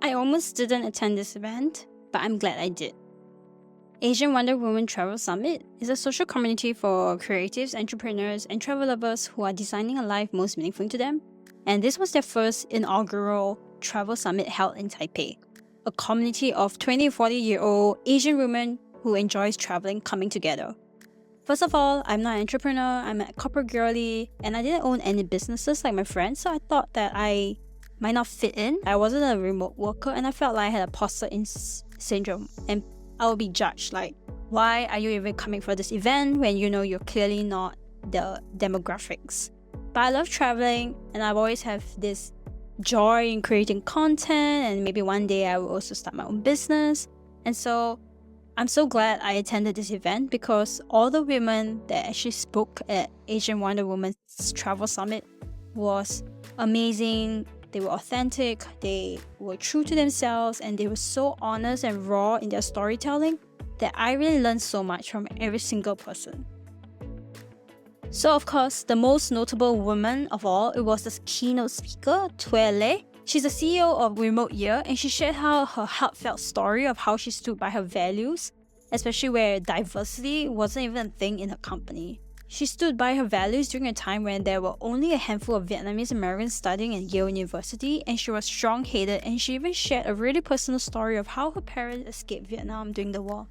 I almost didn't attend this event, but I'm glad I did. Asian Wonder Woman Travel Summit is a social community for creatives, entrepreneurs, and travel lovers who are designing a life most meaningful to them. And this was their first inaugural travel summit held in Taipei, a community of 20 to 40-year-old Asian women who enjoys traveling coming together. First of all, I'm not an entrepreneur, I'm a corporate girlie, and I didn't own any businesses like my friends, so I thought that I might not fit in. I wasn't a remote worker, and I felt like I had imposter syndrome, and I would be judged like, why are you even coming for this event when you know you're clearly not the demographics? But I love traveling, and I've always have this joy in creating content, and maybe one day I will also start my own business. And so I'm so glad I attended this event because all the women that actually spoke at Asian Wonder Woman's Travel Summit was amazing. They were authentic, they were true to themselves, and they were so honest and raw in their storytelling that I really learned so much from every single person. So of course, the most notable woman of all, it was this keynote speaker, Tuele. She's the CEO of JoeWo.resetyear, and she shared her heartfelt story of how she stood by her values, especially where diversity wasn't even a thing in her company. She stood by her values during a time when there were only a handful of Vietnamese Americans studying at Yale University, and she was strong-headed, and she even shared a really personal story of how her parents escaped Vietnam during the war.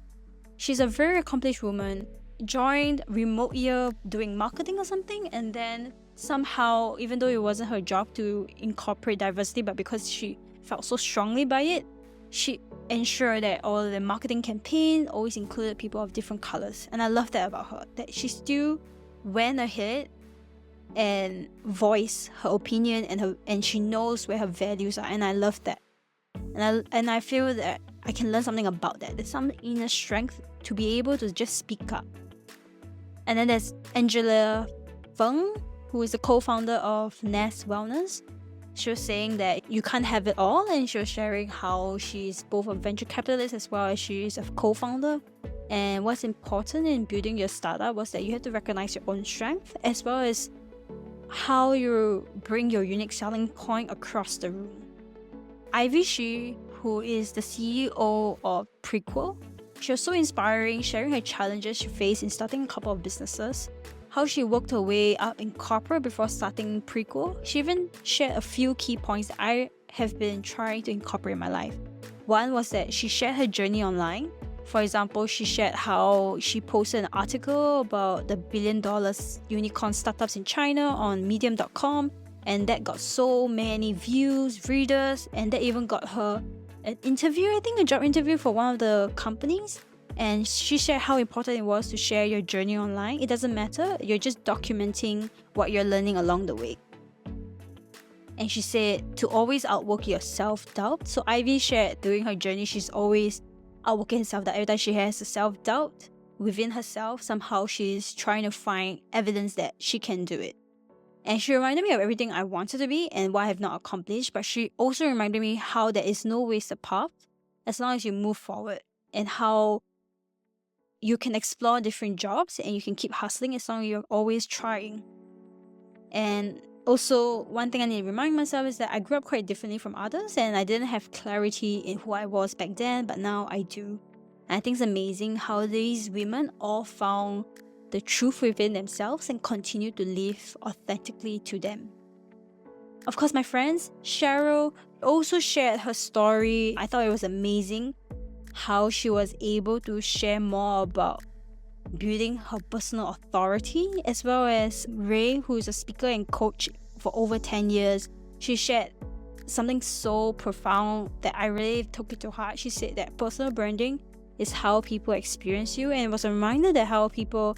She's a very accomplished woman, joined JoeWo.resetyear doing marketing or something, and then somehow, even though it wasn't her job to incorporate diversity, but because she felt so strongly by it, she ensured that all the marketing campaign always included people of different colors. And I love that about her, that she still went ahead and voiced her opinion, and she knows where her values are, and I love that. And I feel that I can learn something about that. There's some inner strength to be able to just speak up. And then there's Angela Fang, who is the co-founder of Nest Wellness. She was saying that you can't have it all, and she was sharing how she's both a venture capitalist as well as she is a co-founder. And what's important in building your startup was that you have to recognize your own strength as well as how you bring your unique selling point across the room. Ivy Shi, who is the CEO of Prequel, she was so inspiring, sharing her challenges she faced in starting a couple of businesses, how she worked her way up in corporate before starting Prequel. She even shared a few key points that I have been trying to incorporate in my life. One was that she shared her journey online. For example, she shared how she posted an article about the billion-dollar unicorn startups in China on medium.com, and that got so many views, readers, and that even got her an interview, I think a job interview for one of the companies. And she shared how important it was to share your journey online. It doesn't matter, you're just documenting what you're learning along the way. And she said to always outwork your self-doubt. So Ivy shared during her journey, she's always outworking her self-doubt. Every time she has a self-doubt within herself, somehow she's trying to find evidence that she can do it. And she reminded me of everything I wanted to be and what I have not accomplished, but she also reminded me how there is no wasted path as long as you move forward, and how you can explore different jobs and you can keep hustling as long as you're always trying. And also, one thing I need to remind myself is that I grew up quite differently from others, and I didn't have clarity in who I was back then, but now I do. And I think it's amazing how these women all found the truth within themselves and continue to live authentically to them. Of course, my friends, Cheryl also shared her story. I thought it was amazing how she was able to share more about building her personal authority, as well as Ray, who is a speaker and coach for over 10 years. She shared something so profound that I really took it to heart. She said that personal branding is how people experience you, and it was a reminder that how people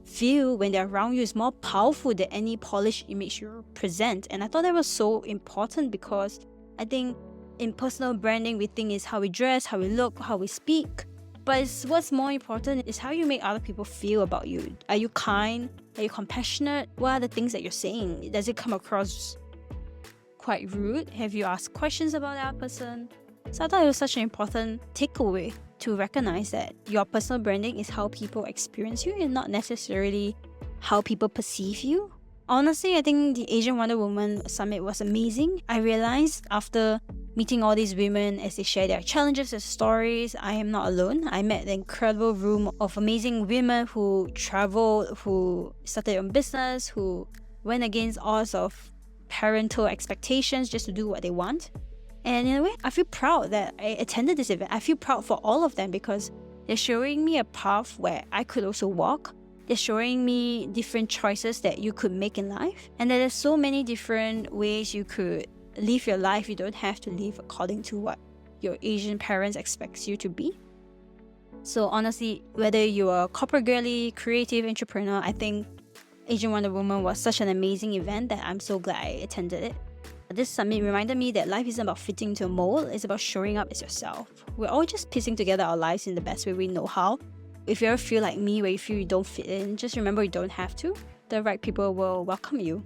feel when they're around you is more powerful than any polished image you present. And I thought that was so important, because I think in personal branding we think is how we dress, how we look, how we speak, but what's more important is how you make other people feel about you. Are you kind? Are you compassionate? What are the things that you're saying? Does it come across quite rude? Have you asked questions about that person? So I thought it was such an important takeaway to recognize that your personal branding is how people experience you and not necessarily how people perceive you Honestly, I think the Asian Wonder Woman Summit was amazing. I realized after meeting all these women as they share their challenges and stories, I am not alone. I met an incredible room of amazing women who traveled, who started their own business, who went against odds of parental expectations just to do what they want. And in a way, I feel proud that I attended this event. I feel proud for all of them because they're showing me a path where I could also walk. They're showing me different choices that you could make in life. And that there's so many different ways you could live your life. You don't have to live according to what your Asian parents expect you to be. So honestly, whether you're a corporate girly, creative entrepreneur, I think Asian Wonder Woman was such an amazing event that I'm so glad I attended it. This summit reminded me that life isn't about fitting to a mold, it's about showing up as yourself. We're all just piecing together our lives in the best way we know how. If you ever feel like me, where you feel you don't fit in, just remember you don't have to. The right people will welcome you.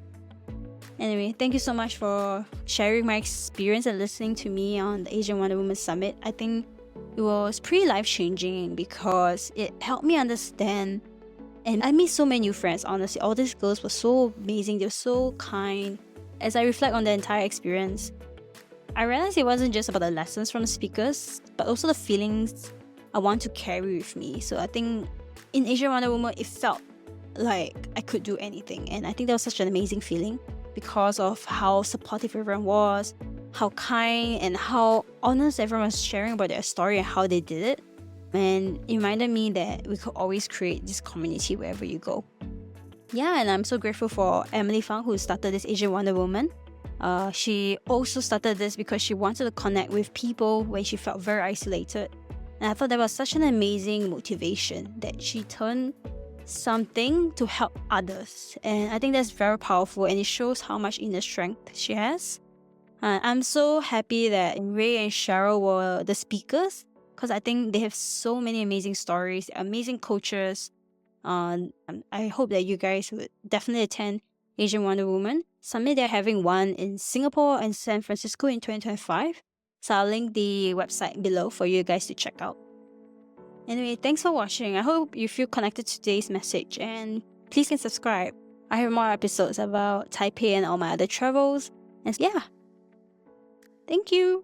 Anyway, thank you so much for sharing my experience and listening to me on the Asian Wonder Woman Summit. I think it was pretty life-changing because it helped me understand, and I made so many new friends, honestly. All these girls were so amazing, they were so kind. As I reflect on the entire experience, I realized it wasn't just about the lessons from the speakers, but also the feelings I want to carry with me. So I think in Asian Wonder Woman, it felt like I could do anything. And I think that was such an amazing feeling because of how supportive everyone was, how kind and how honest everyone was sharing about their story and how they did it. And it reminded me that we could always create this community wherever you go. Yeah, and I'm so grateful for Emily Fang, who started this Asian Wonder Woman. She also started this because she wanted to connect with people when she felt very isolated. And I thought that was such an amazing motivation that she turned something to help others. And I think that's very powerful and it shows how much inner strength she has. I'm so happy that Ray and Cheryl were the speakers because I think they have so many amazing stories, amazing coaches. I hope that you guys would definitely attend Asian Wonder Woman Summit. They're having one in Singapore and San Francisco in 2025. So I'll link the website below for you guys to check out. Anyway, thanks for watching. I hope you feel connected to today's message and please can subscribe. I have more episodes about Taipei and all my other travels. And yeah, thank you.